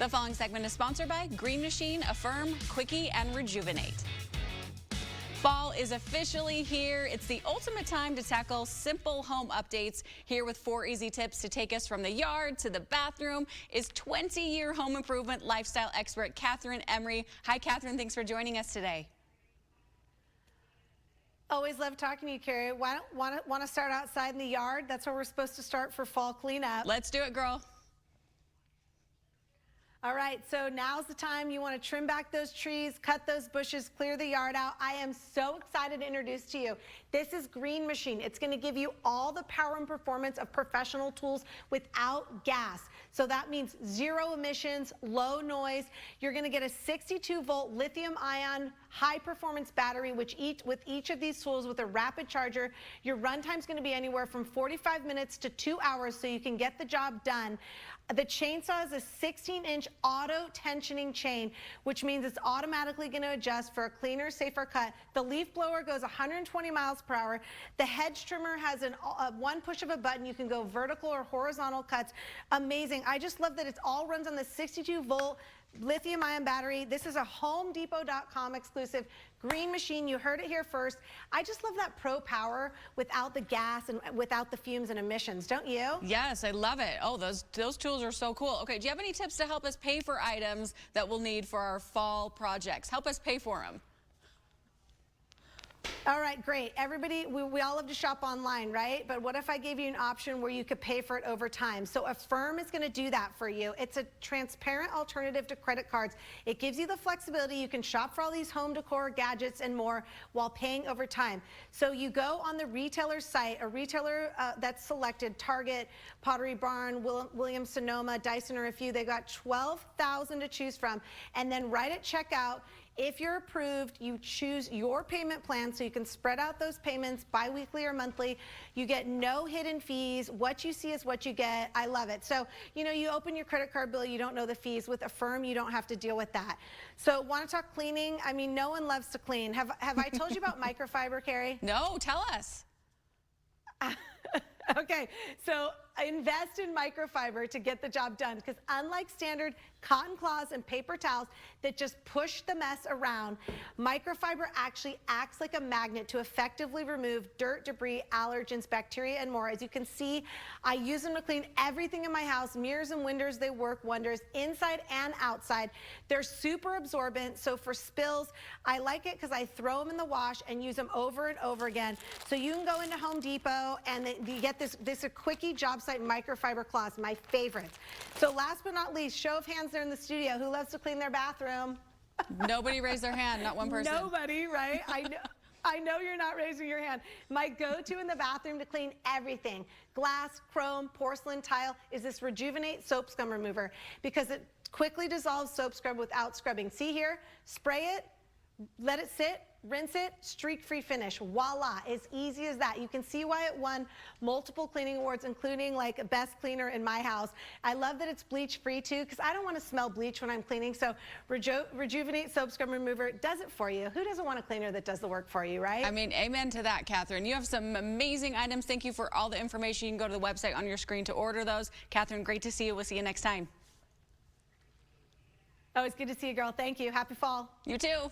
The following segment is sponsored by Green Machine, Affirm, Quickie, and Rejuvenate. Fall is officially here. It's the ultimate time to tackle simple home updates. Here with 4 easy tips to take us from the yard to the bathroom is 20-year home improvement lifestyle expert Catherine Emery. Hi, Catherine. Thanks for joining us today. Always love talking to you, Carrie. Want to start outside in the yard? That's where we're supposed to start for fall cleanup. Let's do it, girl. All right, so now's the time. You want to trim back those trees, cut those bushes, clear the yard out. I am so excited to introduce to you. This is Green Machine. It's going to give you all the power and performance of professional tools without gas. So that means 0 emissions, low noise. You're going to get a 62-volt lithium-ion high-performance battery, with each of these tools with a rapid charger. Your runtime is going to be anywhere from 45 minutes to 2 hours, so you can get the job done. The chainsaw is a 16-inch auto tensioning chain, which means it's automatically going to adjust for a cleaner, safer cut. The leaf blower goes 120 miles per hour. The hedge trimmer has one push of a button. You can go vertical or horizontal cuts. Amazing. I just love that it all runs on the 62-volt lithium-ion battery. This is a HomeDepot.com exclusive. Green Machine, you heard it here first. I just love that pro power without the gas and without the fumes and emissions, don't you? Yes, I love it. Oh, those tools are so cool. Okay, do you have any tips to help us pay for items that we'll need for our fall projects? Help us pay for them. All right, great. Everybody, we all love to shop online, right? But what if I gave you an option where you could pay for it over time? So Affirm is going to do that for you. It's a transparent alternative to credit cards. It gives you the flexibility. You can shop for all these home decor, gadgets, and more while paying over time. So you go on the retailer site, a retailer that's selected, Target, Pottery Barn, Williams-Sonoma, Dyson, or a few. They got 12,000 to choose from. And then right at checkout, if you're approved, you choose your payment plan so you can spread out those payments bi-weekly or monthly. You get no hidden fees. What you see is what you get. I love it. So, you know, you open your credit card bill, you don't know the fees. With Affirm, you don't have to deal with that. So, want to talk cleaning? I mean, no one loves to clean. Have I told you about Microfiber, Carrie? No, tell us. Okay, so invest in Microfiber to get the job done, because unlike standard cotton cloths and paper towels that just push the mess around, Microfiber actually acts like a magnet to effectively remove dirt, debris, allergens, bacteria, and more. As you can see, I use them to clean everything in my house. Mirrors and windows, they work wonders inside and outside. They're super absorbent, so for spills, I like it because I throw them in the wash and use them over and over again. So you can go into Home Depot and you get this a quickie job site microfiber cloths, my favorites. So last but not least, show of hands there in the studio, who loves to clean their bathroom? Nobody raised their hand, not one person. Nobody, right? I know you're not raising your hand. My go-to in the bathroom to clean everything, glass, chrome, porcelain, tile, is this Rejuvenate soap scum remover, because it quickly dissolves soap scrub without scrubbing. See here, spray it, let it sit, rinse it, streak-free finish. Voila, as easy as that. You can see why it won multiple cleaning awards, including like best cleaner in my house. I love that it's bleach-free too, because I don't want to smell bleach when I'm cleaning. So Rejuvenate soap scum remover does it for you. Who doesn't want a cleaner that does the work for you, right? I mean, amen to that, Catherine. You have some amazing items. Thank you for all the information. You can go to the website on your screen to order those. Catherine, great to see you. We'll see you next time. Oh, it's good to see you, girl. Thank you. Happy fall. You too.